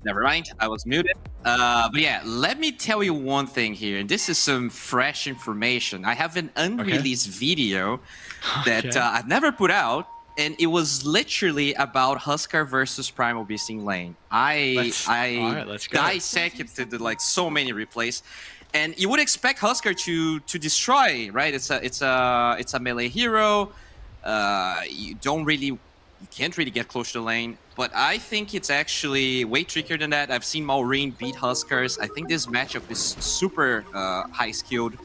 Never mind, I was muted. But yeah, let me tell you one thing here. And this is some fresh information. I have an unreleased video that I've never put out. And it was literally about Huskar versus Primal Beast in lane. Let's go. Dissected like so many replays. And you would expect Huskar to destroy, right? It's a melee hero. You can't really get close to the lane, but I think it's actually way trickier than that. I've seen Maureen beat Huskars. I think this matchup is super high skilled,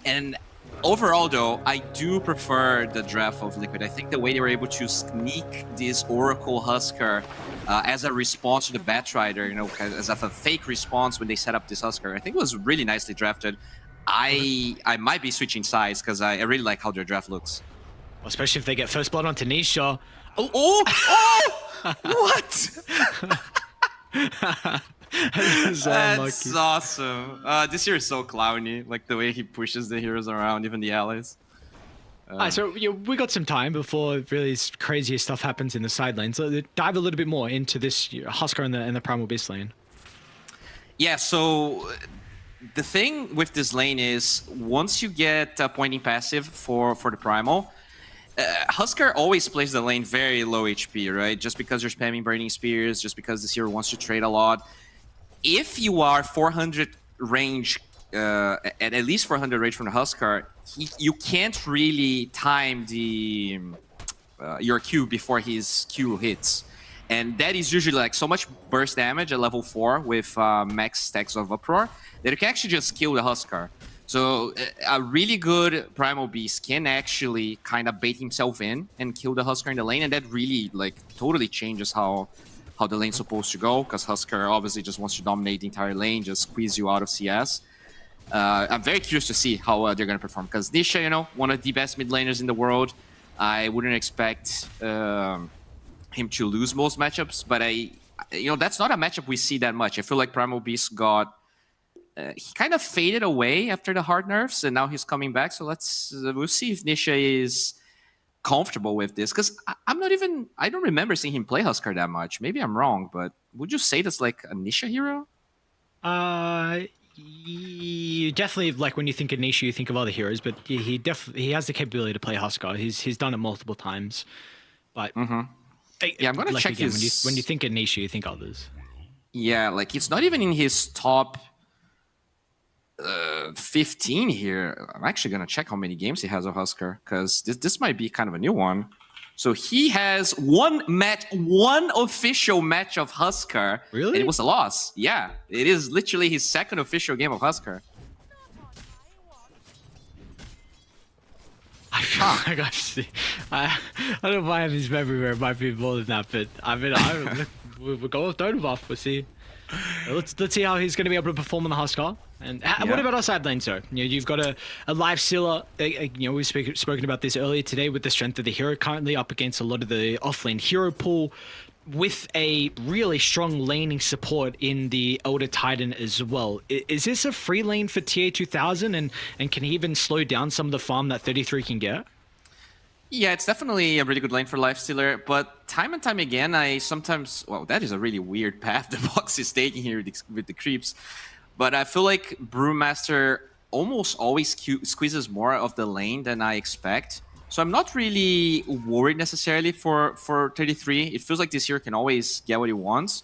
and overall though, I do prefer the draft of Liquid. I think the way they were able to sneak this Oracle Huskar as a response to the Batrider, you know, as a fake response when they set up this Huskar, I think it was really nicely drafted. I might be switching sides because I really like how their draft looks. Well, especially if they get first blood on Tanisha. What? That's awesome. This hero is so clowny, like the way he pushes the heroes around, even the allies. Alright, so we got some time before really crazier stuff happens in the side lane. So dive a little bit more into this Huskar and the Primal Beast lane. Yeah, so the thing with this lane is once you get a pointing passive for the Primal, Huskar always plays the lane very low HP, right? Just because you're spamming Burning Spears, just because this hero wants to trade a lot. If you are 400 range, at least 400 range from the Huskar, you can't really time the your Q before his Q hits. And that is usually like so much burst damage at level 4 with max stacks of Uproar that you can actually just kill the Huskar. So a really good Primal Beast can actually kind of bait himself in and kill the Huskar in the lane, and that really like totally changes how the lane's supposed to go, because Huskar obviously just wants to dominate the entire lane, just squeeze you out of CS. I'm very curious to see how they're going to perform, because Nisha, you know, one of the best mid laners in the world. I wouldn't expect him to lose most matchups, but that's not a matchup we see that much. I feel like Primal Beast got he kind of faded away after the hard nerfs, and now he's coming back. So we'll see if Nisha is comfortable with this, because I don't remember seeing him play Huskar that much. Maybe I'm wrong, but would you say that's like a Nisha hero? You definitely, like, when you think of Nisha, you think of other heroes, but he has the capability to play Huskar. He's done it multiple times, but yeah, I'm gonna check again, his... when you think of Nisha, you think others. Yeah, like it's not even in his top 15 here. I'm actually gonna check how many games he has of Huskar, because this might be kind of a new one. So he has one official match of Huskar. Really? And it was a loss. Yeah, it is literally his second official game of Huskar. I got to see. I don't know if I have his memory where it might be more than that, but I mean, we'll go with Dota buff. We'll see. Let's see how he's going to be able to perform on the Huskar. And what about our side lane, sir? You've got a live sealer. We've spoken about this earlier today with the strength of the hero currently up against a lot of the offlane hero pool, with a really strong laning support in the Elder Titan as well. Is this a free lane for TA 2000, and can he even slow down some of the farm that 33 can get? Yeah, it's definitely a really good lane for Lifestealer, but time and time again, that is a really weird path the box is taking here with the creeps. But I feel like Brewmaster almost always squeezes more of the lane than I expect. So I'm not really worried necessarily for 33. It feels like this hero can always get what he wants.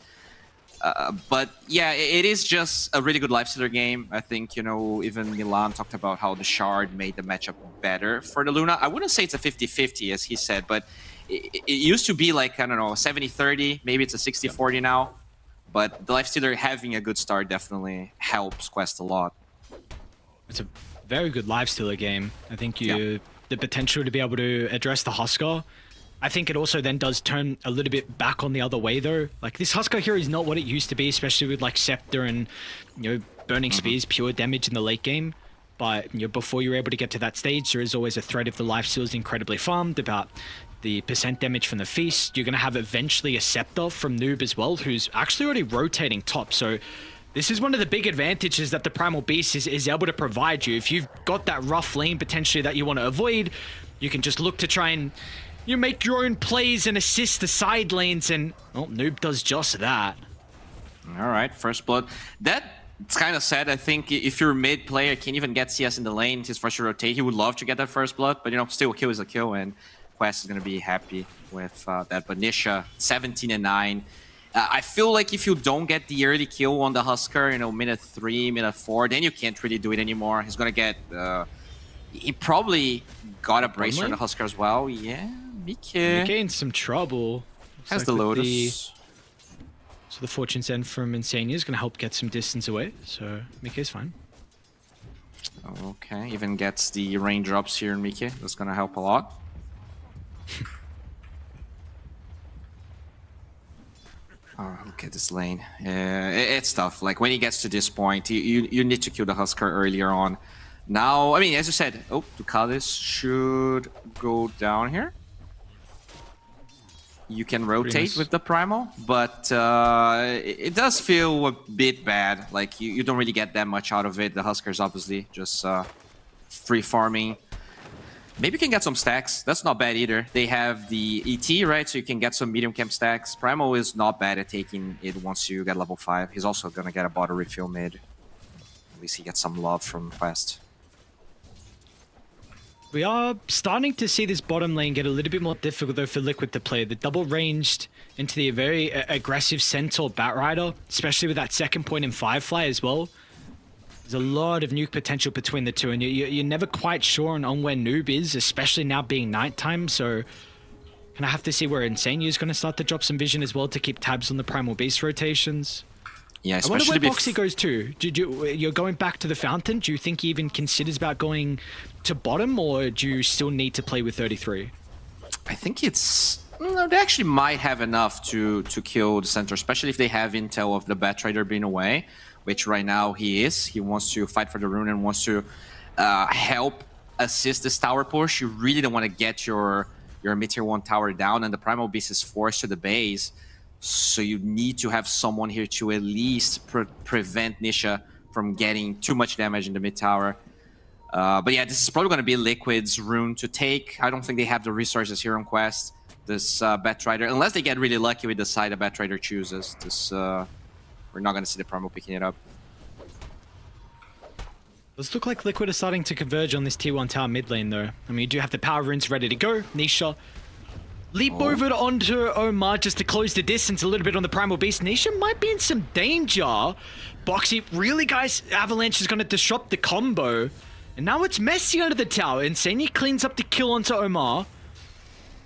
But yeah, it is just a really good Lifestealer game. I think, even Milan talked about how the Shard made the matchup better for the Luna. I wouldn't say it's a 50-50, as he said, but it used to be like, I don't know, 70-30. Maybe it's a 60-40 now. But the Lifestealer having a good start definitely helps Quest a lot. It's a very good Lifestealer game. I think the potential to be able to address the Huskar. I think it also then does turn a little bit back on the other way, though. Like, this Huskar hero is not what it used to be, especially with like Scepter and Burning Spears, pure damage in the late game. But before you're able to get to that stage, there is always a threat if the life steal is incredibly farmed about the percent damage from the feast. You're going to have eventually a Scepter from Noob as well, who's actually already rotating top. So this is one of the big advantages that the Primal Beast is able to provide you. If you've got that rough lane potentially that you want to avoid, you can just look to try and make your own plays and assist the side lanes, and Noob does just that. All right, first blood. It's kind of sad. I think if you're mid player, can't even get CS in the lane, he's forced to rotate. He would love to get that first blood, but still a kill is a kill, and Quest is going to be happy with that. But Nisha, 17 and 9. I feel like if you don't get the early kill on the Husker, minute 3, minute 4, then you can't really do it anymore. He's going to get... he probably got a bracer on the Husker as well. Yeah, Mike in some trouble. Has the Lotus. So the Fortune's End from Insania is going to help get some distance away. So Mike's fine. Okay, even gets the raindrops here in Mike. That's going to help a lot. Oh, look at this lane. It's tough. Like, when he gets to this point, you need to kill the Husker earlier on. Now, I mean, as you said, Ducalis should go down here. You can rotate with the Primal, but it does feel a bit bad. Like, you don't really get that much out of it. The Huskers, obviously, just free farming. Maybe you can get some stacks. That's not bad either. They have the ET, right? So you can get some medium camp stacks. Primal is not bad at taking it once you get level 5. He's also going to get a bottle refill mid. At least he gets some love from Quest. We are starting to see this bottom lane get a little bit more difficult though for Liquid to play. The double ranged into the very aggressive Centaur Batrider, especially with that second point in Firefly as well. There's a lot of nuke potential between the two, and you're never quite sure on where Noob is, especially now being nighttime, so... Can I have to see where Insania is going to start to drop some vision as well to keep tabs on the Primal Beast rotations? Yeah, I wonder where Boxy goes to. You're going back to the Fountain? Do you think he even considers about going to bottom, or do you still need to play with 33? I think it's... No, they actually might have enough to kill the center, especially if they have intel of the Batrider being away, which right now he is. He wants to fight for the rune and wants to help assist this tower push. You really don't want to get your mid-tier 1 tower down, and the Primal Beast is forced to the base. So you need to have someone here to at least prevent Nisha from getting too much damage in the mid tower. But yeah, this is probably going to be Liquid's rune to take. I don't think they have the resources here on Quest. This Batrider, unless they get really lucky with the side the Batrider chooses. This we're not going to see the Primal picking it up. Does look like Liquid are starting to converge on this tier 1 tower mid lane though. I mean, you do have the power runes ready to go. Nisha leap over onto Omar just to close the distance a little bit on the Primal Beast. Nisha might be in some danger. Boxy, really guys, Avalanche is going to disrupt the combo. And now it's messy under the tower. Insania cleans up the kill onto Omar.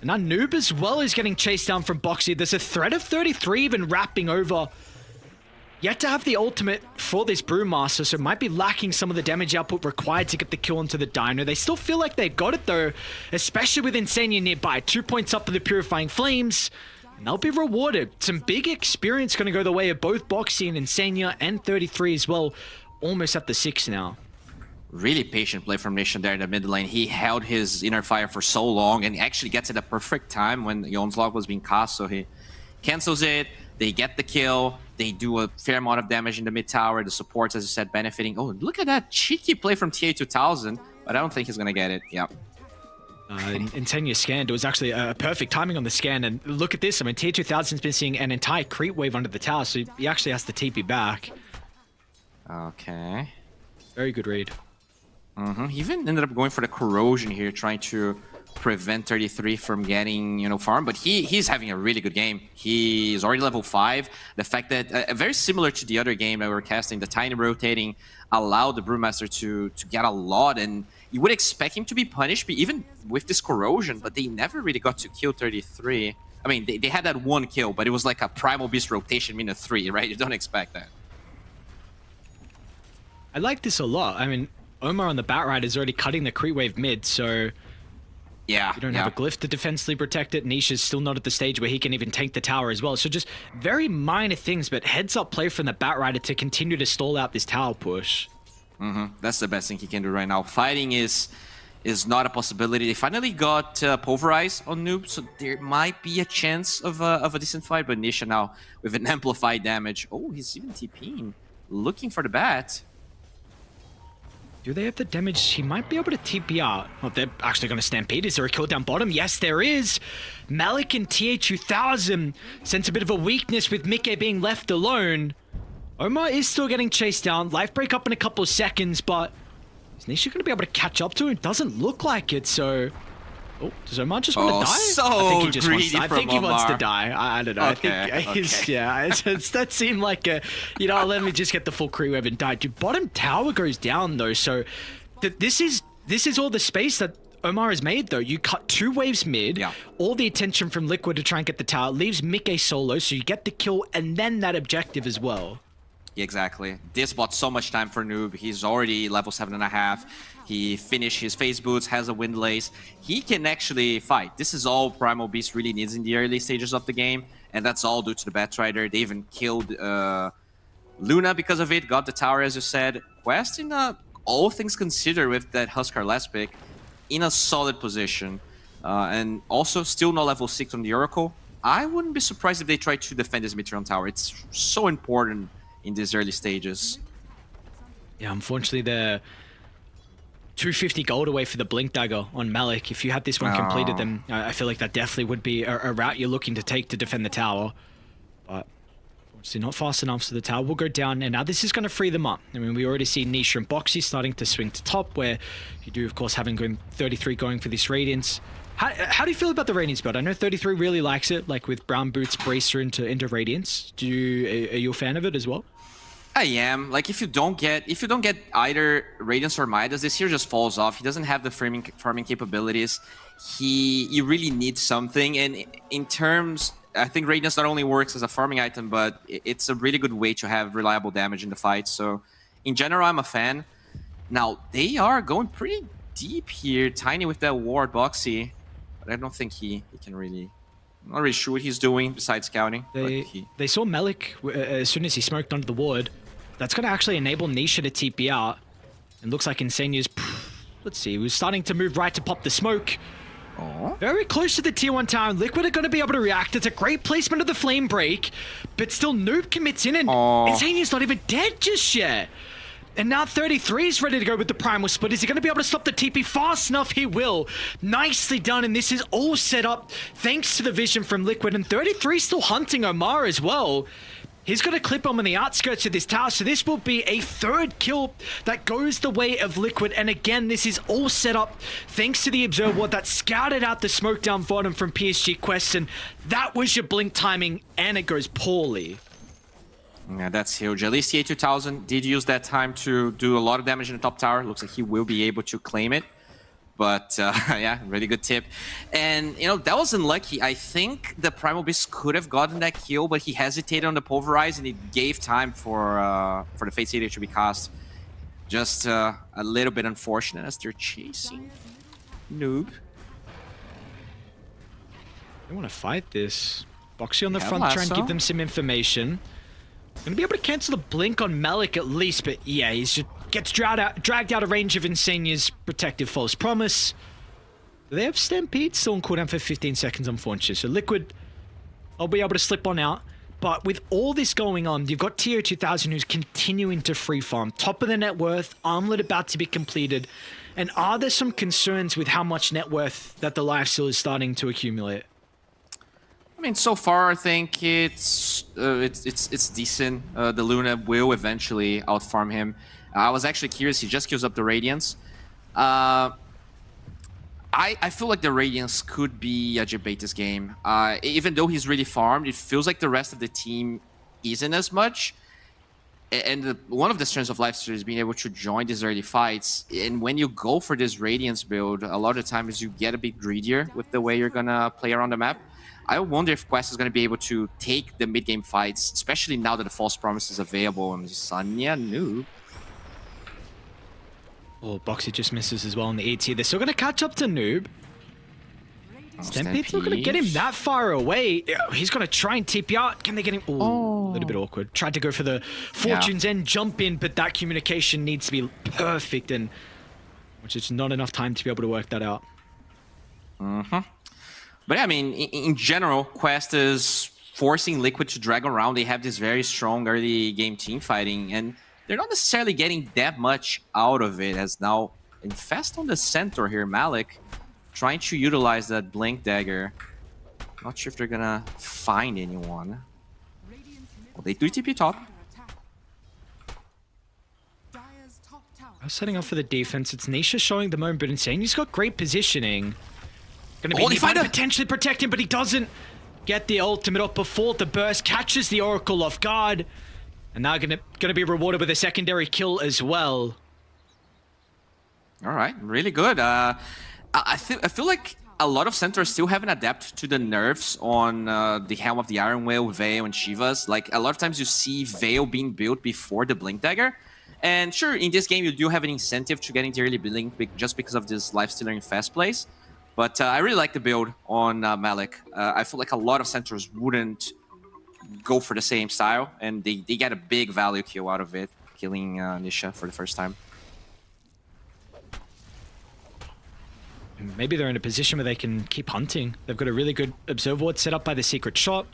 And now Noob as well is getting chased down from Boxy. There's a threat of 33 even wrapping over. Yet to have the ultimate for this Brewmaster, so might be lacking some of the damage output required to get the kill onto the Dino. They still feel like they've got it though, especially with Insania nearby. 2 points up for the Purifying Flames, and they'll be rewarded. Some big experience going to go the way of both Boxy and Insania, and 33 as well, almost at the 6 now. Really patient play from Nation there in the mid lane. He held his inner fire for so long and actually gets it at the perfect time when Yon's log was being cast, so he cancels it. They get the kill. They do a fair amount of damage in the mid tower. The supports, as you said, benefiting. Oh, look at that cheeky play from TA2000, but I don't think he's going to get it. Yep. Insania scanned. It was actually perfect timing on the scan. And look at this. I mean, TA2000's been seeing an entire creep wave under the tower, so he actually has to TP back. Okay. Very good read. He even ended up going for the corrosion here, trying to prevent 33 from getting, farm, but he's having a really good game. He's already level 5. The fact that, very similar to the other game that we were casting, the tiny rotating allowed the Brewmaster to get a lot, and you would expect him to be punished, even with this corrosion, but they never really got to kill 33. I mean, they had that one kill, but it was like a Primal Beast rotation minute 3, right? You don't expect that. I like this a lot. I mean, Omar on the Batrider is already cutting the creep wave mid, so... Yeah, you don't have a glyph to defensively protect it. Nisha's still not at the stage where he can even tank the tower as well. So just very minor things, but heads up play from the Batrider to continue to stall out this tower push. That's the best thing he can do right now. Fighting is not a possibility. They finally got Pulverize on Noob, so there might be a chance of a decent fight, but Nisha now with an amplified damage. Oh, he's even TPing, looking for the bat. Do they have the damage? He might be able to TP out. Oh, they're actually going to Stampede. Is there a kill down bottom? Yes, there is. Malik and TA2000 sense a bit of a weakness with Mikke being left alone. Omar is still getting chased down. Life break up in a couple of seconds, but is Nisha going to be able to catch up to him? Doesn't look like it, so... Oh, does Omar just want to die? So I think he just wants. greedy I think he from wants to Omar. die. I don't know. Okay, I think he's okay. yeah. That seemed like a let me just get the full crew wave and die. Dude, bottom tower goes down though, so this is all the space that Omar has made though. You cut 2 waves mid, Yeah. all the attention from Liquid to try and get the tower, leaves Mickey solo, so you get the kill and then that objective as well. Exactly. This bought so much time for Noob. He's already level 7.5. He finished his phase boots, has a wind lace. He can actually fight. This is all Primal Beast really needs in the early stages of the game, and that's all due to the Batrider. They even killed Luna because of it, got the tower, as you said. Quest, in all things considered, with that Huskar last pick, in a solid position. And also, still no level 6 on the Oracle. I wouldn't be surprised if they try to defend this Mitron tower. It's so important in these early stages. Yeah, unfortunately, they're 250 gold away for the Blink Dagger on Malik. If you had this one completed, then I feel like that definitely would be a route you're looking to take to defend the tower. But obviously not fast enough, so the tower will go down. And now this is going to free them up. I mean, we already see Nisha and Boxy starting to swing to top, where you do, of course, having going 33 going for this Radiance. How do you feel about the Radiance build? I know 33 really likes it, like with Brown Boots, Bracer into Radiance. Are you a fan of it as well? I am. Like, if you don't get either Radiance or Midas, this here just falls off. He doesn't have the farming capabilities. You really need something. And in terms, I think Radiance not only works as a farming item, but it's a really good way to have reliable damage in the fight. So, in general, I'm a fan. Now, they are going pretty deep here. Tiny with that ward, Boxy. But I don't think he can really... I'm not really sure what he's doing besides scouting. They saw Malik as soon as he smoked onto the ward. That's going to actually enable Nisha to TP out. And looks like Insania's... Let's see, he was starting to move right to pop the smoke. Very close to the tier 1 tower. Liquid are going to be able to react. It's a great placement of the flame break. But still, Noob commits in and Insania's not even dead just yet. And now 33 is ready to go with the Primal Split. Is he going to be able to stop the TP fast enough? He will. Nicely done, and this is all set up thanks to the vision from Liquid. And 33 still hunting Omar as well. He's got to clip him on the outskirts of this tower, so this will be a 3rd kill that goes the way of Liquid. And again, this is all set up thanks to the Observer Ward that scouted out the smoke down bottom from PSG Quest, and that was your blink timing, and it goes poorly. Yeah, that's huge. At least the A2000 did use that time to do a lot of damage in the top tower. Looks like he will be able to claim it. But yeah, really good tip. And, you know, that was unlucky. I think the Primal Beast could have gotten that kill, but he hesitated on the Pulverize, and it gave time for the Fate Sealer to be cast. Just a little bit unfortunate as they're chasing Noob. They want to fight this. Boxy on the front, try and give them some information. Gonna be able to cancel the blink on Malik at least, but yeah, he gets dragged out of range of Insania's protective false promise. They have Stampede still on cooldown for 15 seconds, unfortunately. So Liquid, I'll be able to slip on out. But with all this going on, you've got Tier 2000 who's continuing to free farm. Top of the net worth, armlet about to be completed. And are there some concerns with how much net worth that the lifesteal is starting to accumulate? I mean, so far I think it's decent. The Luna will eventually outfarm him. I was actually curious. He just kills up the Radiance. I feel like the Radiance could be a debate this game. Even though he's really farmed, it feels like the rest of the team isn't as much. And one of the strengths of Lifesteal is being able to join these early fights. And when you go for this Radiance build, a lot of times you get a bit greedier with the way you're gonna play around the map. I wonder if Quest is going to be able to take the mid-game fights, especially now that the False Promise is available. And Sanya Noob. Oh, Boxy just misses as well in the ET. They're still going to catch up to Noob. Stampede's not going to get him that far away. He's going to try and TP out. Can they get him? Ooh, a little bit awkward. Tried to go for the Fortune's End jump in, but that communication needs to be perfect, and which is not enough time to be able to work that out. But I mean, in general, Quest is forcing Liquid to drag around. They have this very strong early game team fighting, and they're not necessarily getting that much out of it. As now, Infest on the center here, Malik, trying to utilize that Blink Dagger. Not sure if they're gonna find anyone. Well, they do TP top. Setting up for the defense. It's Nisha showing the moment, but Insane, he's got great positioning. Gonna be Holy nearby to fighter! potentially protect him, but he doesn't get the ultimate up before the burst. Catches the Oracle off guard. And now gonna be rewarded with a secondary kill as well. All right, really good. I feel like a lot of centers still haven't adapted to the nerfs on the Helm of the Iron Whale, Veil, and Shivas. Like, a lot of times you see Veil being built before the Blink Dagger. And sure, in this game you do have an incentive to get into early Blink just because of this Lifestealer in fast plays. But I really like the build on Malik. I feel like a lot of centers wouldn't go for the same style, and they get a big value kill out of it, killing Nisha for the first time. Maybe they're in a position where they can keep hunting. They've got a really good observer ward set up by the secret shop.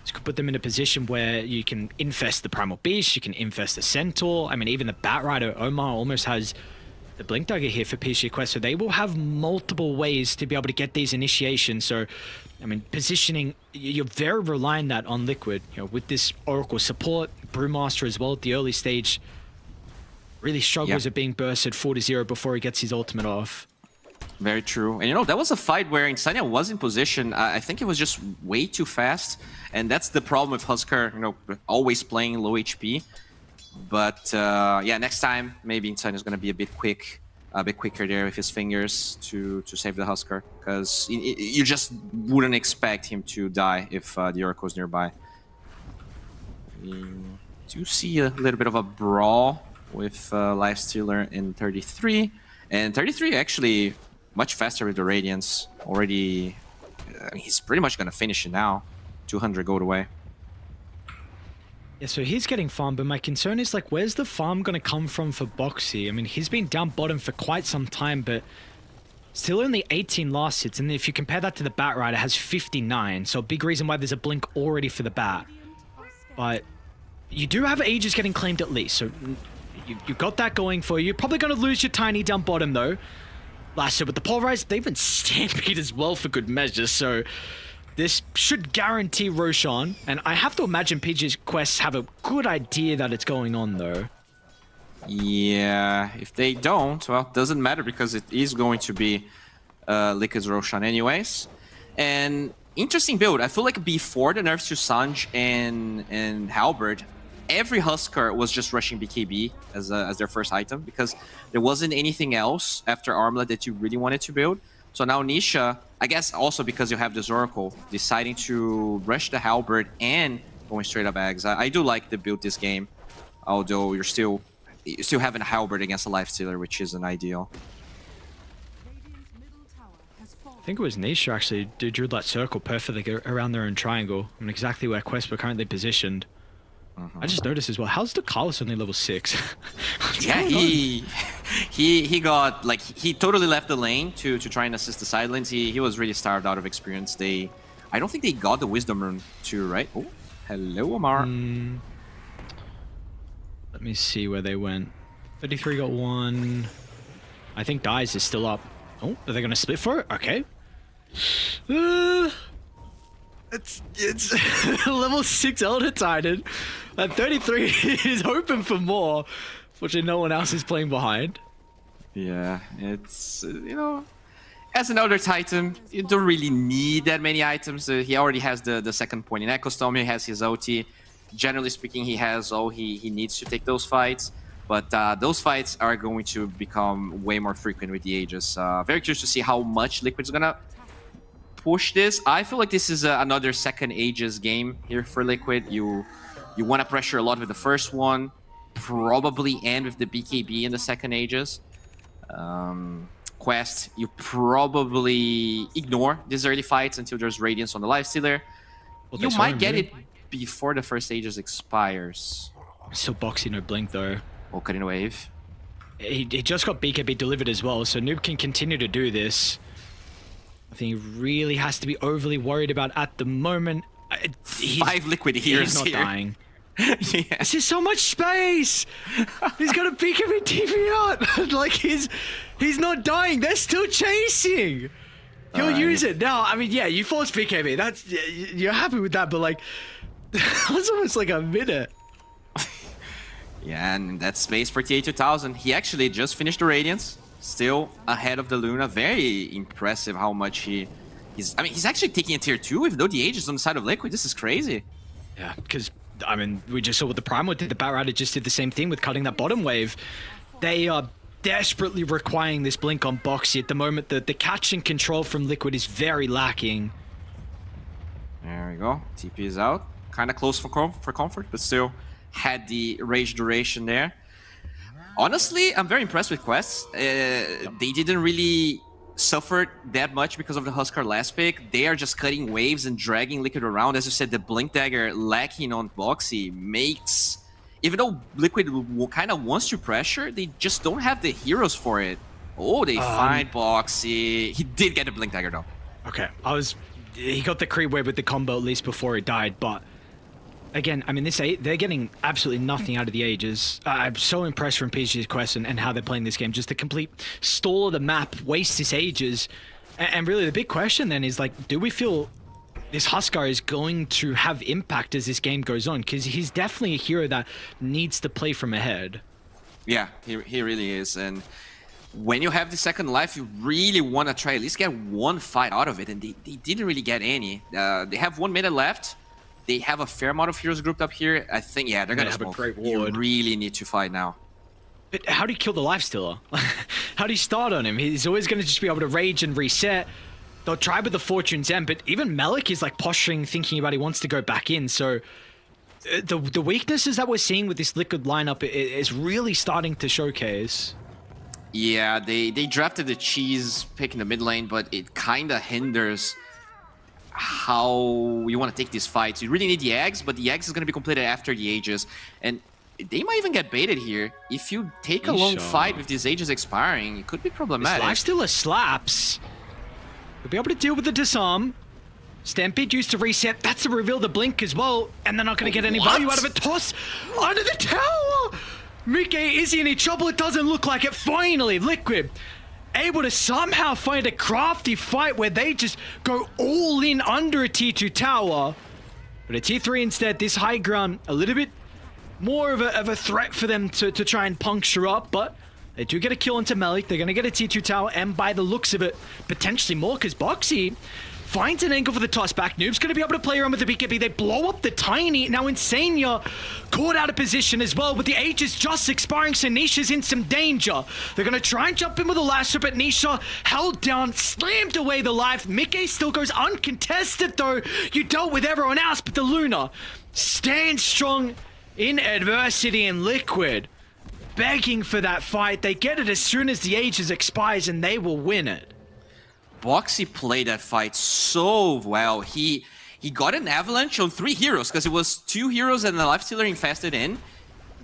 This could put them in a position where you can infest the Primal Beast, you can infest the Centaur. I mean, even the Batrider, Omar almost has the Blink Dagger here for PSG Quest, so they will have multiple ways to be able to get these initiations. So, I mean, positioning, you're very reliant that on Liquid. You know, with this Oracle support, Brewmaster as well at the early stage, really struggles at being bursted 4-0 before he gets his ultimate off. Very true. And you know, that was a fight where Insania was in position. I think it was just way too fast. And that's the problem with Husker, you know, always playing low HP. But yeah, next time, maybe Insania is going to be a bit quicker there with his fingers to save the Husker. Because you just wouldn't expect him to die if the Oracle's nearby. We do see a little bit of a brawl with Lifestealer in 33. And 33 actually much faster with the Radiance. Already, he's pretty much going to finish it now. 200 gold away. Yeah, so he's getting farm, but my concern is, like, where's the farm going to come from for Boxy? I mean, he's been down bottom for quite some time, but still only 18 last hits. And if you compare that to the Batrider, it has 59. So a big reason why there's a blink already for the Bat. But you do have Aegis getting claimed at least, so you got that going for you. You're probably going to lose your Tiny down bottom, though. Last year with the Pulverize, they even Stampede as well for good measure, so this should guarantee Roshan. And I have to imagine PG's quests have a good idea that it's going on, though. Yeah, if they don't, well, it doesn't matter because it is going to be Liquid's Roshan anyways. And interesting build. I feel like before the nerfs to Sanj and Halberd, every Husker was just rushing BKB as their first item because there wasn't anything else after Armlet that you really wanted to build. So now Nisha, I guess also because you have this Oracle, deciding to rush the Halberd and going straight up Ags. I do like the build this game, although you still having a Halberd against a Lifestealer, which isn't ideal. I think it was Nisha actually who drew that circle perfectly around their own triangle. I mean, exactly where quests were currently positioned. I just noticed as well, how's the Carlos only level 6? Yeah, he got, like, he totally left the lane to try and assist the side lanes. He was really starved out of experience. I don't think they got the Wisdom Rune too, right? Oh, hello, Amar. Let me see where they went. 33 got 1. I think Dies is still up. Oh, are they going to split for it? Okay. It's level 6 Elder Titan. And 33 is open for more. Fortunately, no one else is playing behind. Yeah, it's, you know, as an Elder Titan, you don't really need that many items. He already has the second point in Echo Storm. He has his ulti. Generally speaking, he has all he needs to take those fights. But those fights are going to become way more frequent with the Aegis. Very curious to see how much Liquid's gonna push this. I feel like this is another second Aegis game here for Liquid. You want to pressure a lot with the first one, probably end with the BKB in the second Aegis. Quest, you probably ignore these early fights until there's Radiance on the Lifestealer. Well, you might get it before the first Aegis expires. Still Boxy, no blink though. Oh, cutting a wave. He just got BKB delivered as well, so Noob can continue to do this. I think he really has to be overly worried about at the moment. 5 Liquid heroes He's not here. dying. Yeah. This is so much space. He's got a BKB TV out. Like he's not dying. They're still chasing. He'll use it now. I mean, yeah, you force BKB. That's, you're happy with that, but like, that's almost like a minute. Yeah, and that space for TA2000. He actually just finished the Radiance, still ahead of the Luna. Very impressive how much he's. I mean, he's actually taking a tier 2 with no Aegis on the side of Liquid. This is crazy. Yeah, because I mean, we just saw what the Primal did. The Batrider just did the same thing with cutting that bottom wave. They are desperately requiring this blink on Boxy at the moment. The catch and control from Liquid is very lacking. There we go. TP is out. Kind of close for comfort, but still had the rage duration there. Honestly, I'm very impressed with Quests. They didn't really suffer that much because of the Huskar last pick. They are just cutting waves and dragging Liquid around. As you said, the Blink Dagger lacking on Boxy makes... Even though Liquid kind of wants to pressure, they just don't have the heroes for it. Oh, they find Boxy. He did get a Blink Dagger though. Okay, he got the creep wave with the combo at least before he died, but again, I mean, they're getting absolutely nothing out of the Aegis. I'm so impressed from PG's Quest and how they're playing this game. Just the complete stall of the map, waste this Aegis. And really the big question then is like, do we feel this Huskar is going to have impact as this game goes on? Because he's definitely a hero that needs to play from ahead. Yeah, he really is. And when you have the second life, you really want to try at least get one fight out of it. And they didn't really get any. They have 1 minute left. They have a fair amount of heroes grouped up here. I think, yeah, they're going to smoke. Have a great ward. You really need to fight now. But how do you kill the Lifestealer? How do you start on him? He's always going to just be able to rage and reset. They'll try with the Fortune's End, but even Malik is like posturing, thinking about he wants to go back in. So the weaknesses that we're seeing with this Liquid lineup is really starting to showcase. Yeah, they drafted the cheese pick in the mid lane, but it kind of hinders how you want to take these fights. You really need the eggs, but the eggs is going to be completed after the Aegis. And they might even get baited here. If you take a long fight with these Aegis expiring, it could be problematic. This Lifestealer slaps. You'll be able to deal with the disarm. Stampede used to reset. That's to reveal the blink as well. And they're not going to get any value out of it. Toss under the tower. Mickey, is he in any trouble? It doesn't look like it. Finally, Liquid able to somehow find a crafty fight where they just go all in under a T2 tower. But a T3 instead, this high ground, a little bit more of a threat for them to try and puncture up, but they do get a kill into Malik. They're going to get a T2 tower, and by the looks of it, potentially more, because Boxy finds an angle for the toss back. Noob's going to be able to play around with the BKB. They blow up the Tiny. Now Insania caught out of position as well, with the Aegis just expiring, so Nisha's in some danger. They're going to try and jump in with a lasso, but Nisha held down, slammed away the life. Mickey still goes uncontested though. You dealt with everyone else, but the Luna stands strong in adversity, and Liquid begging for that fight. They get it as soon as the Aegis expires, and they will win it. Boxy played that fight so well. He got an avalanche on 3 heroes because it was 2 heroes and the Lifestealer infested in.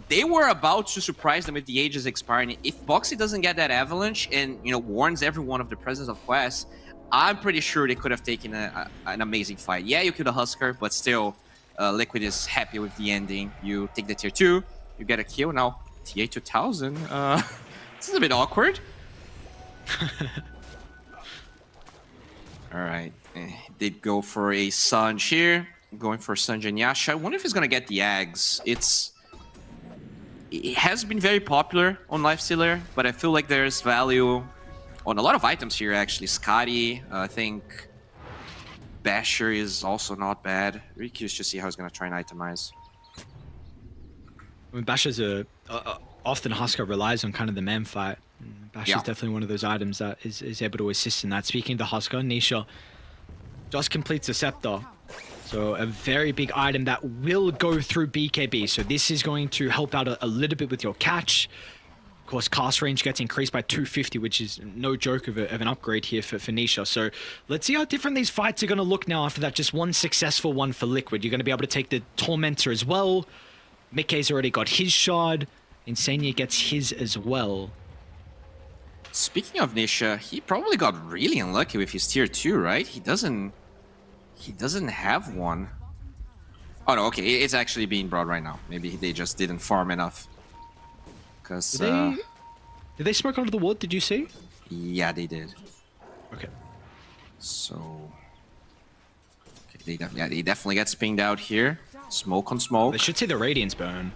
They were about to surprise them with the Aegis expiring. If Boxy doesn't get that avalanche and warns everyone of the presence of Quest, I'm pretty sure they could have taken an amazing fight. Yeah, you killed a Huskar, but still, Liquid is happy with the ending. You take the tier 2, you get a kill. Now TA2000. This is a bit awkward. All right, did go for a Sanj here, going for Sanj and Yasha. I wonder if he's gonna get the Ags. It has been very popular on Lifestealer, but I feel like there's value on a lot of items here actually. Scotty, I think Basher is also not bad. Really curious to see how he's gonna try and itemize. I mean, Basher's often Huskar relies on kind of the man fight. Bash is definitely one of those items that is able to assist in that. Speaking of the Huskar, Nisha just completes a Scepter. So a very big item that will go through BKB. So this is going to help out a little bit with your catch. Of course, cast range gets increased by 250, which is no joke of an upgrade here for Nisha. So let's see how different these fights are going to look now after that just one successful one for Liquid. You're going to be able to take the Tormentor as well. Mickey's already got his shard. Insania gets his as well. Speaking of Nisha, he probably got really unlucky with his tier 2, right? He doesn't have one. Oh no, okay, it's actually being brought right now. Maybe they just didn't farm enough. Cause did they smoke onto the ward? Did you see? Yeah, they did. Okay. So okay, they definitely get pinged out here. Smoke on smoke. They should see the Radiance burn.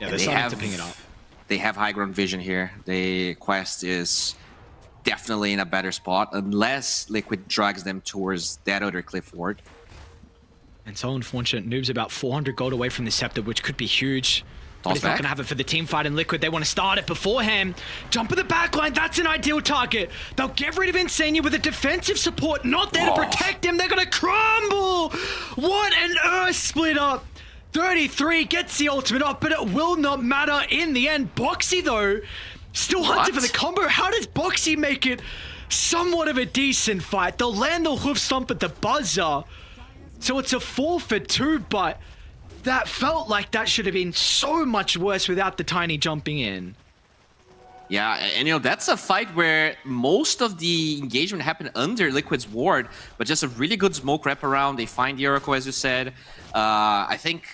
Yeah, And they're starting to ping it up. they have high ground vision here. The Quest is definitely in a better spot unless Liquid drags them towards that other cliff ward. And so unfortunate. Noob's about 400 gold away from the Scepter, which could be huge. But it's not going to have it for the team fight in Liquid. They want to start it beforehand. Jump in the backline. That's an ideal target. They'll get rid of Insania with a defensive support. Not there to protect him. They're going to crumble. What an earth split up. 33 gets the ultimate off, but it will not matter in the end. Boxy, though, still hunting for the combo. How does Boxy make it somewhat of a decent fight? They'll land the hoof stomp at the buzzer. So it's a 4 for 2, but that felt like that should have been so much worse without the Tiny jumping in. Yeah, and you know, that's a fight where most of the engagement happened under Liquid's ward, but just a really good smoke wrap around. They find the Oracle, as you said. I think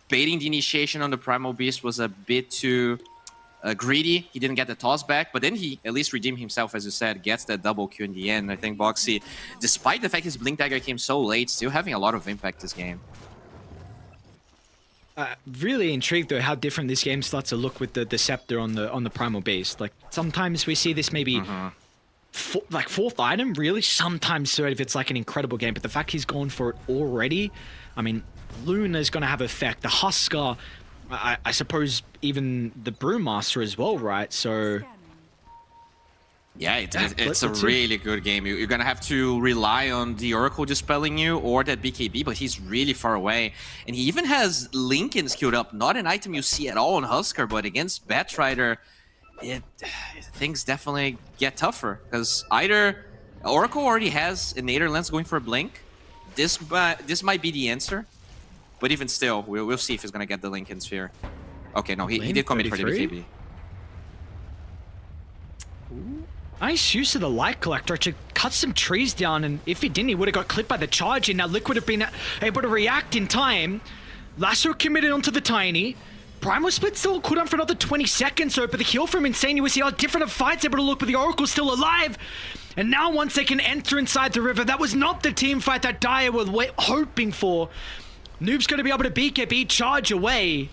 baiting the initiation on the Primal Beast was a bit too greedy. He didn't get the toss back, but then he at least redeemed himself, as you said, gets that double Q in the end. I think Boxy, despite the fact his Blink Dagger came so late, still having a lot of impact this game. Really intrigued though how different this game starts to look with the Scepter on the Primal Beast. Like sometimes we see this maybe like fourth item, really. Sometimes third if it's like an incredible game, but the fact he's gone for it already, I mean, Luna's going to have effect. The Husker, I suppose even the Brewmaster as well, right? So yeah, it's a really good game. You're going to have to rely on the Oracle dispelling you or that BKB, but he's really far away. And he even has Lincoln skilled up. Not an item you see at all on Husker, but against Batrider, things definitely get tougher. Because either Oracle already has a Nader Lens going for a Blink. This might be the answer. But even still, we'll see if he's going to get the Lincoln Sphere. Okay, no, he did commit for the BKB. Nice use of the Light Collector to cut some trees down, and if he didn't, he would have got clipped by the charge, and now Liquid have been able to react in time. Lasso committed onto the Tiny. Primal Split still cooldown for another 20 seconds, so but the heal from Insane, we see how different a fight's able to look, but the Oracle's still alive. And now once they can enter inside the river, that was not the team fight that Dyer was hoping for. Noob's going to be able to BKB charge away,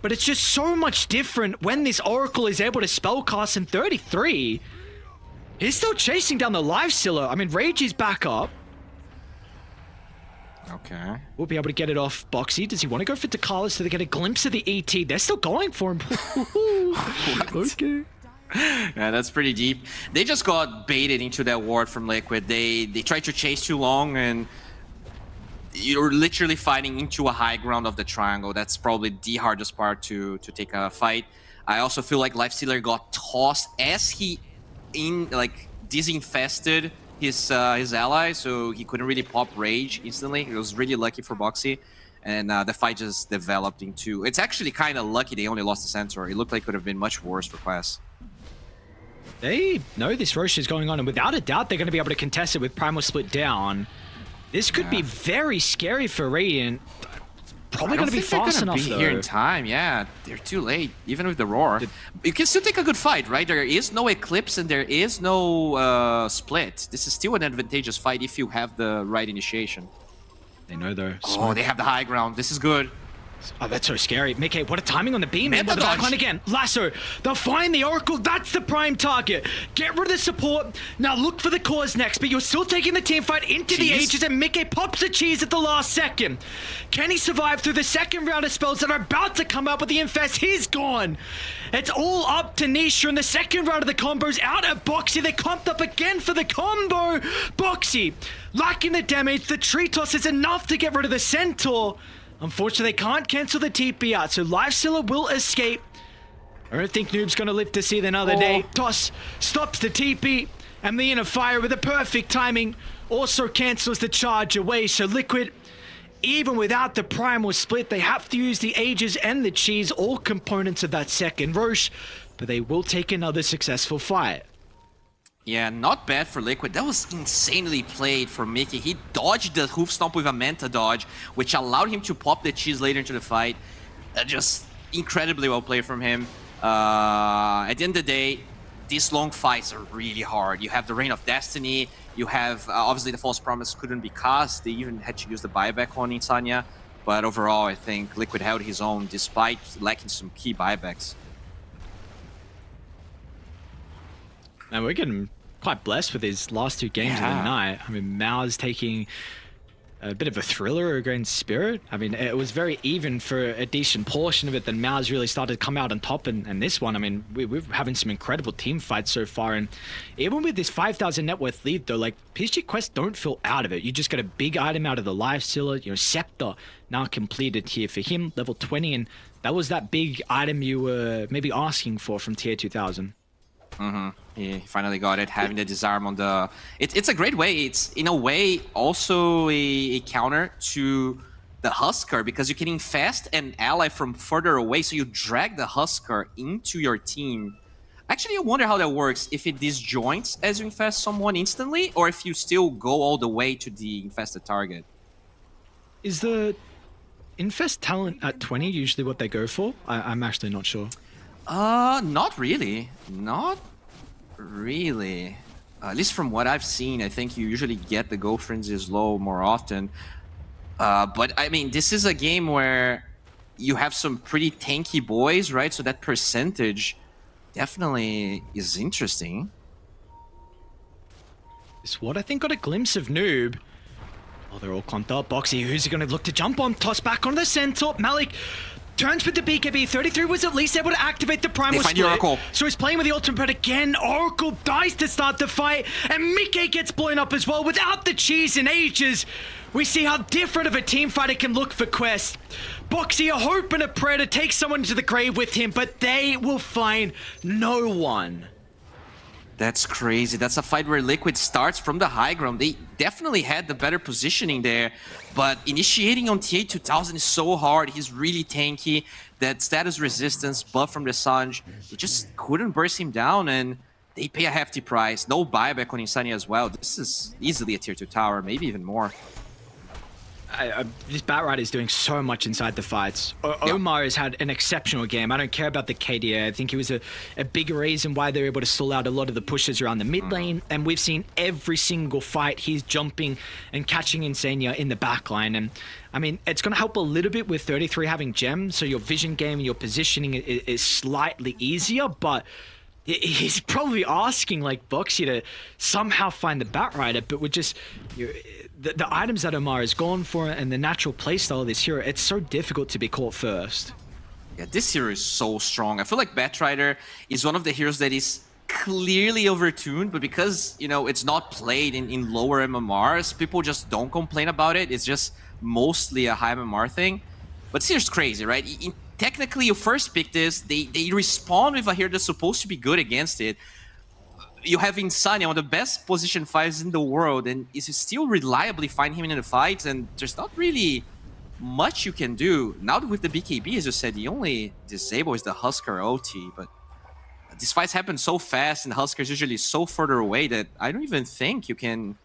but it's just so much different when this Oracle is able to spellcast in 33. He's still chasing down the Lifestealer. I mean, Rage is back up. Okay. We'll be able to get it off Boxy. Does he want to go for Takala so they get a glimpse of the ET? They're still going for him. Okay. Yeah, that's pretty deep. They just got baited into that ward from Liquid. They tried to chase too long, and you're literally fighting into a high ground of the triangle. That's probably the hardest part to take a fight. I also feel like Lifestealer got tossed as he disinfested his ally, so he couldn't really pop Rage instantly. It was really lucky for Boxy, and the fight just developed into... It's actually kind of lucky they only lost the Centaur. It looked like it could have been much worse for Quest. They know this Roche is going on, and without a doubt, they're going to be able to contest it with Primal Split down. This could be very scary for Radiant. Probably going to be fast enough, though. Here in time, yeah. They're too late, even with the Roar. You can still take a good fight, right? There is no Eclipse and there is no split. This is still an advantageous fight if you have the right initiation. They know, though. Oh, they have the high ground. This is good. Oh, that's so scary. Mickey, what a timing on the beam. Meta The backline again. Lasso. They'll find the Oracle. That's the prime target. Get rid of the support. Now look for the cause next, but you're still taking the team fight into the ages, and Mickey pops the cheese at the last second. Can he survive through the second round of spells that are about to come out with the Infest? He's gone. It's all up to Nisha in the second round of the combos. Out at Boxy. They comped up again for the combo. Boxy lacking the damage. The tree toss is enough to get rid of the Centaur. Unfortunately, they can't cancel the TP out, so Lifestealer will escape. I don't think Noob's going to live to see another day. Toss stops the TP, and the inner fire with the perfect timing also cancels the charge away. So Liquid, even without the Primal Split, they have to use the Ages and the Cheese, all components of that second Roche, but they will take another successful fight. Yeah, not bad for Liquid. That was insanely played for Mickey. He dodged the hoof stomp with a Manta dodge, which allowed him to pop the cheese later into the fight. Just incredibly well played from him. At the end of the day, these long fights are really hard. You have the Reign of Destiny. You have, obviously, the False Promise couldn't be cast. They even had to use the buyback on Insania. But overall, I think Liquid held his own despite lacking some key buybacks. And we're getting quite blessed with his last 2 games of the night. I mean, Mao's taking a bit of a thriller against Spirit. I mean, it was very even for a decent portion of it. Then Mao's really started to come out on top. And this one, I mean, we're having some incredible team fights so far. And even with this 5,000 net worth lead, though, like, PSG quests don't feel out of it. You just get a big item out of the Lifestealer. You know, Scepter now completed here for him, level 20. And that was that big item you were maybe asking for from tier 2000. He finally got it, having the disarm on the... It's a great way. It's, in a way, also a counter to the Husker, because you can infest an ally from further away, so you drag the Husker into your team. Actually, I wonder how that works, if it disjoints as you infest someone instantly, or if you still go all the way to the infested target. Is the infest talent at 20 usually what they go for? I'm actually not sure. Not really. Not really. At least from what I've seen, I think you usually get the Go Frenzies low more often. But I mean, this is a game where you have some pretty tanky boys, right? So that percentage definitely is interesting. This what I think got a glimpse of Noob. Oh, they're all clumped up. Boxy, who's he going to look to jump on? Toss back on the center. Malik turns with the BKB. 33 was at least able to activate the primal split. Oracle. So he's playing with the ultimate, but again, Oracle dies to start the fight, and Mickey gets blown up as well without the cheese in ages. We see how different of a team fighter can look for Quest. Boxy, a hope and a prayer to take someone to the grave with him, but they will find no one. That's crazy. That's a fight where Liquid starts from the high ground. They definitely had the better positioning there, but initiating on TA2000 is so hard. He's really tanky. That status resistance buff from the Sanj, they just couldn't burst him down, and they pay a hefty price. No buyback on Insania as well. This is easily a tier 2 tower, maybe even more. This Batrider is doing so much inside the fights. Omar has had an exceptional game. I don't care about the KDA. I think he was a big reason why they're able to stall out a lot of the pushes around the mid lane. And we've seen every single fight he's jumping and catching Insania in the back line. And I mean, it's going to help a little bit with 33 having gems. So your vision game and your positioning is slightly easier. But he's probably asking like Boxy to somehow find the Batrider. But we're just... The items that Omar has gone for and the natural playstyle of this hero, it's so difficult to be caught first. Yeah, this hero is so strong. I feel like Batrider is one of the heroes that is clearly overtuned, but because, you know, it's not played in lower MMRs, people just don't complain about it. It's just mostly a high MMR thing. But this hero's crazy, right? Technically, you first pick this, they respawn with a hero that's supposed to be good against it. You have Insania, one of the best position 5s in the world, and you still reliably find him in the fights, and there's not really much you can do. Now with the BKB, as you said, the only disable is the Husker OT, but these fights happen so fast, and Husker is usually so further away that I don't even think you can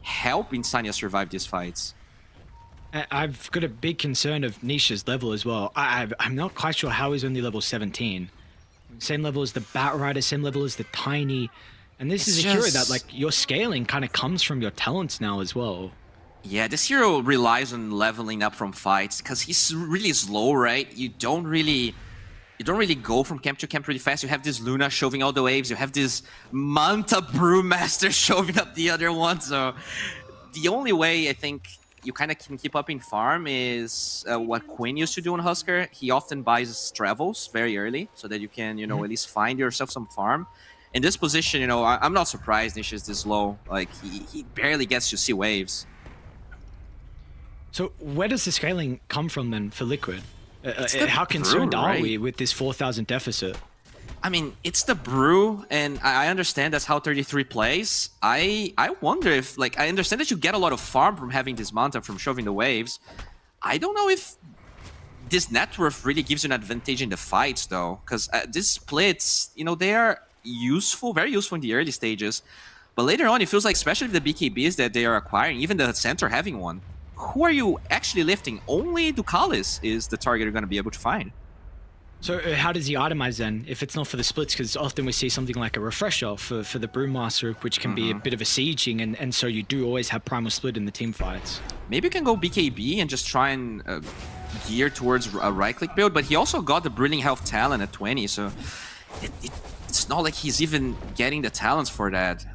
help Insania survive these fights. I've got a big concern of Nisha's level as well. I'm not quite sure how he's only level 17. Same level as the Batrider, same level as the Tiny. And this is a hero that, like, your scaling kind of comes from your talents now as well. Yeah, this hero relies on leveling up from fights because he's really slow, right? You don't really go from camp to camp really fast. You have this Luna shoving all the waves. You have this Manta Brewmaster shoving up the other one. So the only way I think you kind of can keep up in farm is what Quinn used to do on Husker. He often buys travels very early so that you can, you know, at least find yourself some farm. In this position, you know, I'm not surprised Nish is this low. Like, he barely gets to see waves. So where does the scaling come from then for Liquid? How concerned are we with this 4,000 deficit? I mean, it's the brew, and I understand that's how 33 plays. I wonder if, like, I understand that you get a lot of farm from having this Manta, from shoving the waves. I don't know if this net worth really gives you an advantage in the fights, though, because these splits, you know, they are useful, very useful in the early stages. But later on, it feels like, especially the BKBs that they are acquiring, even the center having one, who are you actually lifting? Only Ducalis is the target you're going to be able to find. So how does he itemize then, if it's not for the splits? Because often we see something like a refresher for the Brewmaster, which can be a bit of a sieging, and so you do always have Primal Split in the team fights. Maybe you can go BKB and just try and gear towards a right-click build, but he also got the Brilliant Health talent at 20, so it's not like he's even getting the talents for that.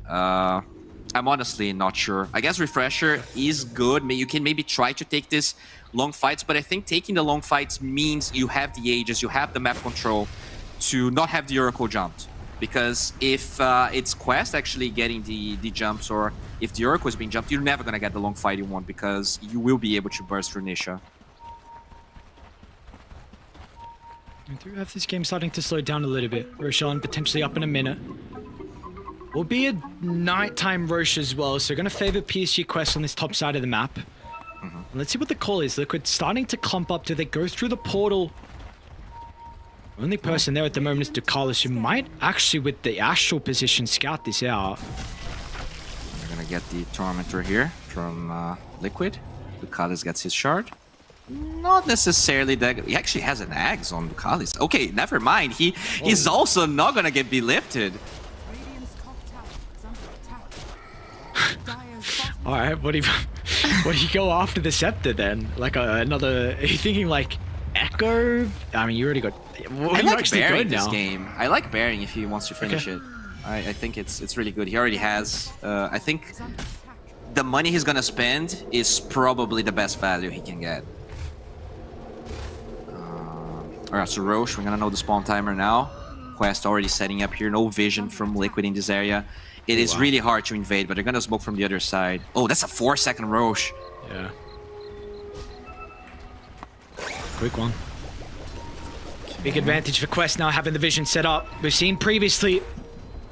I'm honestly not sure. I guess Refresher is good. You can maybe try to take this long fights, but I think taking the long fights means you have the Aegis, you have the map control to not have the Oracle jumped. Because if it's Quest actually getting the jumps, or if the Oracle is being jumped, you're never going to get the long fight you want, because you will be able to burst through Nisha. We do have this game starting to slow down a little bit. Roshan potentially up in a minute. Will be a nighttime Rosh as well, so going to favor PSG Quest on this top side of the map. Let's see what the call is. Liquid starting to clump up. Do they go through the portal? Only person there at the moment is Ducalis, who might actually, with the astral position, scout this out. We're gonna get the Tormentor here from Liquid. Ducalis gets his shard. Not necessarily that. He actually has an Axe on Ducalis. Okay, never mind. He's also not gonna get be lifted. All right, what do you go after the Scepter then? Like another? Are you thinking like Echo? I mean, you already got. I like Bearing this game. I like Bearing if he wants to finish it. I think it's really good. He already has. I think the money he's gonna spend is probably the best value he can get. Alright, so Roche, we're gonna know the spawn timer now. Quest already setting up here. No vision from Liquid in this area. It is really hard to invade, but they're gonna smoke from the other side. Oh, that's a 4-second Roche. Yeah. Quick one. Big advantage for Quest now having the vision set up. We've seen previously,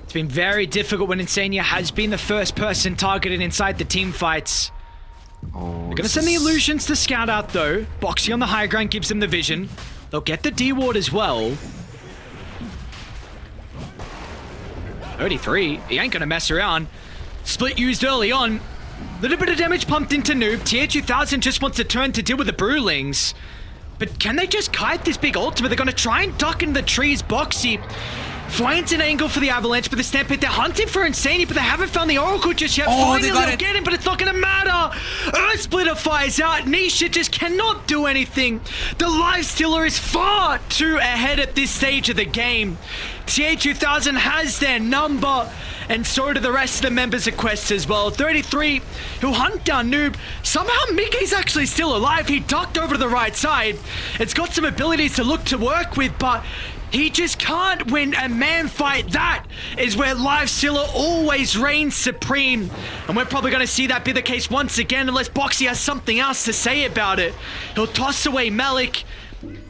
it's been very difficult when Insania has been the first person targeted inside the team fights. Oh, They're gonna send the illusions to scout out though. Boxy on the high ground gives them the vision. They'll get the D-ward as well. 33, he ain't gonna mess around. Split used early on. Little bit of damage pumped into Noob. TH2000 just wants to turn to deal with the Brewlings. But can they just kite this big ultimate? They're gonna try and duck in the trees. Boxy finds an angle for the Avalanche, but the Stampede, they're hunting for Insania, but they haven't found the Oracle just yet. Finally, they'll get him, but it's not gonna matter. Earth Splitter fires out. Nisha just cannot do anything. The Lifestealer is far too ahead at this stage of the game. TA2000 has their number, and so do the rest of the members of Quest as well. 33, who'll hunt down Noob. Somehow Mickey's actually still alive. He ducked over to the right side. It's got some abilities to look to work with, but he just can't win a man fight. That is where Lifestealer always reigns supreme. And we're probably going to see that be the case once again, unless Boxy has something else to say about it. He'll toss away Malik.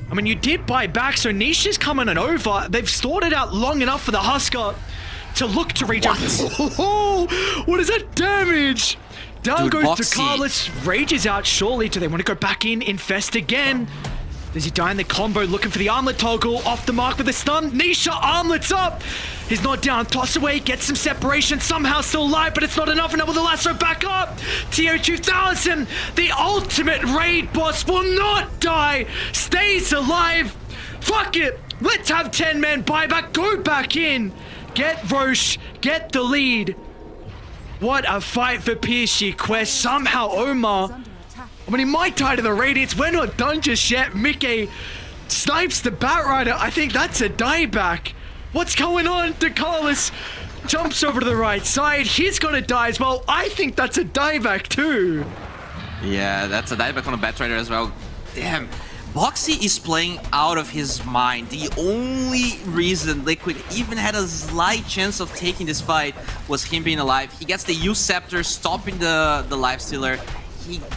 I mean, you did buy back, so Nisha's coming on over. They've stored it out long enough for the Husker to look to reach out. Oh, what is that damage? Down goes to Carlos. Rages out surely. Do they want to go back in? Infest again. Does he die in the combo? Looking for the armlet toggle. Off the mark with a stun. Nisha armlets up. He's not down. Toss away. Gets some separation. Somehow still alive, but it's not enough. And with the lasso back up. TO2000, the ultimate raid boss, will not die. Stays alive. Fuck it. Let's have 10-man buyback. Go back in. Get Roche. Get the lead. What a fight for PSG Quest. Somehow Omar, I mean, he might die to the Radiance. We're not done just yet. Mickey snipes the Batrider. I think that's a dieback. What's going on? DeCarlos jumps over to the right side. He's gonna die as well. I think that's a dieback too. Yeah, that's a dieback on a Batrider as well. Damn. Boxy is playing out of his mind. The only reason Liquid even had a slight chance of taking this fight was him being alive. He gets the U-Scepter, stopping the Lifestealer.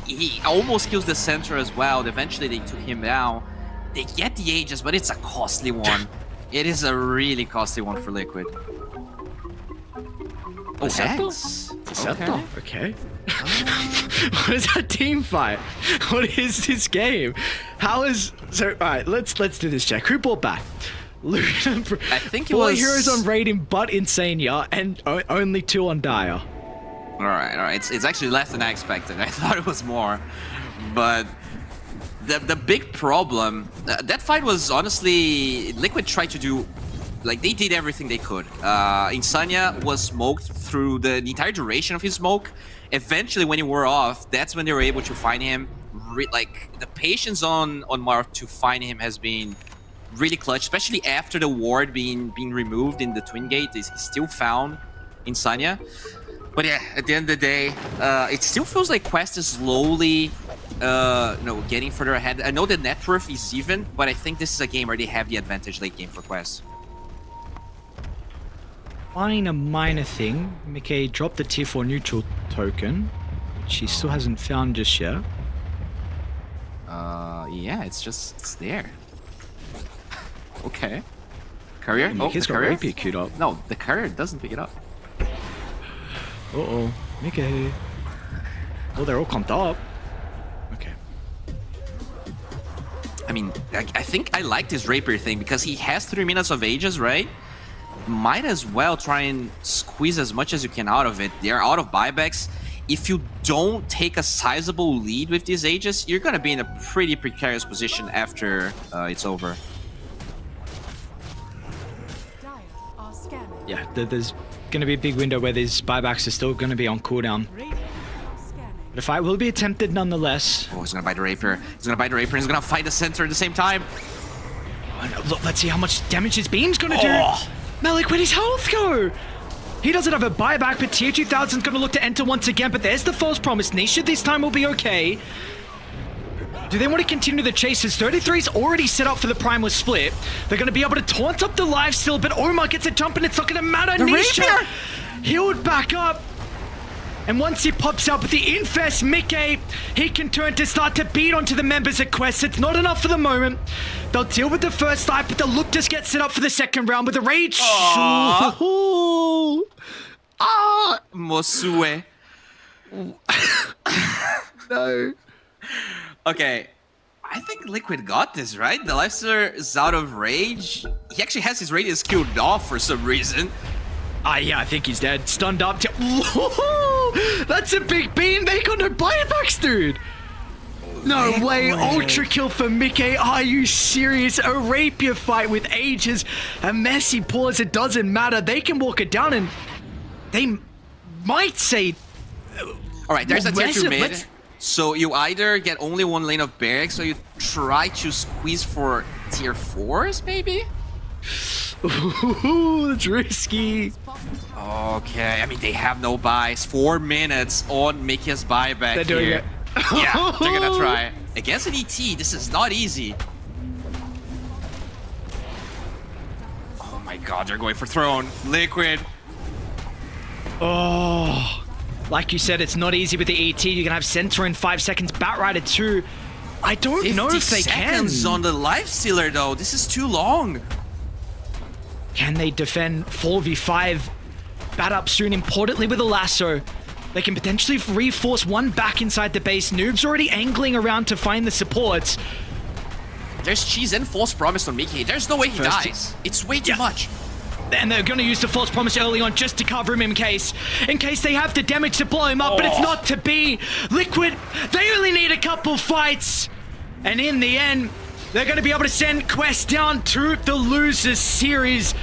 He almost kills the center as well. Eventually they took him down. They get the Aegis, but it's a costly one. It is a really costly one for Liquid. Oh, X. Scepter. Okay. What is that team fight? What is this game? How is so? All right, let's do this check. Who bought back? I think it was 4 was heroes on raiding, but Insania, and only 2 on Dire. All right. It's actually less than I expected. I thought it was more, but the big problem, that fight was honestly, Liquid tried to do, like, they did everything they could. Insania was smoked through the entire duration of his smoke. Eventually, when he wore off, that's when they were able to find him. Like, the patience on Marth to find him has been really clutch, especially after the ward being removed in the Twin Gate. He's still found Insania. But yeah, at the end of the day, it still feels like Quest is slowly getting further ahead. I know the net worth is even, but I think this is a game where they have the advantage late game for Quest. Minor thing. Mickey dropped the tier 4 neutral token, which he still hasn't found just yet. Yeah, it's there. Okay. Courier? Oh, Mickey's the got courier? Rapier queued up. No, the courier doesn't pick it up. Uh-oh. Mickey. Oh, they're all comped up. Okay. I mean, I think I like this Rapier thing because he has 3 minutes of Aegis, right? Might as well try and squeeze as much as you can out of it. They're out of buybacks. If you don't take a sizable lead with these Aegis, you're going to be in a pretty precarious position after it's over. Yeah, there's going to be a big window where these buybacks are still going to be on cooldown. The fight will be attempted nonetheless. Oh, he's going to buy the Rapier. He's going to buy the Rapier and he's going to fight the center at the same time. Oh, no, look, let's see how much damage his beam's going to do. Malik, where'd his health go? He doesn't have a buyback, but tier 2000's going to look to enter once again. But there's the false promise. Nisha this time will be okay. Do they want to continue the chase? His 33's already set up for the primal split. They're going to be able to taunt up the life still, but Omar gets a jump and it's not going to matter. The Nisha Rapier! healed back up. And once he pops out with the Infest Mickey, he can turn to start to beat onto the members of Quest. It's not enough for the moment. They'll deal with the first life, but they'll look to get set up for the second round with the Rage. Mosue. No. Okay. I think Liquid got this, right? The Lifestealer is out of rage. He actually has his radius killed off for some reason. Yeah, I think he's dead. Stunned up. That's a big beam. They got no buybacks, dude. No way. Ultra kill for Mickey. Are you serious? A Rapier fight with Aegis. A messy pause. It doesn't matter. They can walk it down and they might say... All right, there's a tier 2 mid. So you either get only one lane of barracks, or you try to squeeze for tier 4s, maybe? Ooh, that's risky. Okay, I mean, they have no buys. 4 minutes on Mickey's buyback. They're doing it. Yeah, they're gonna try. Against an ET, this is not easy. Oh my god, they're going for throne. Liquid. Oh, like you said, it's not easy with the ET. You can have Center in 5 seconds, Batrider 2. I don't know if they can. 50 seconds on the Lifestealer, though. This is too long. Can they defend 4v5? Bat up soon, importantly with a lasso. They can potentially reforce one back inside the base. Noob's already angling around to find the supports. There's cheese and false promise on Mickey. There's no way he dies. It's way too much. And they're going to use the false promise early on just to cover him in case they have the damage to blow him up, but it's not to be. Liquid, they only need a couple fights. And in the end, they're going to be able to send Quest down to the losers series.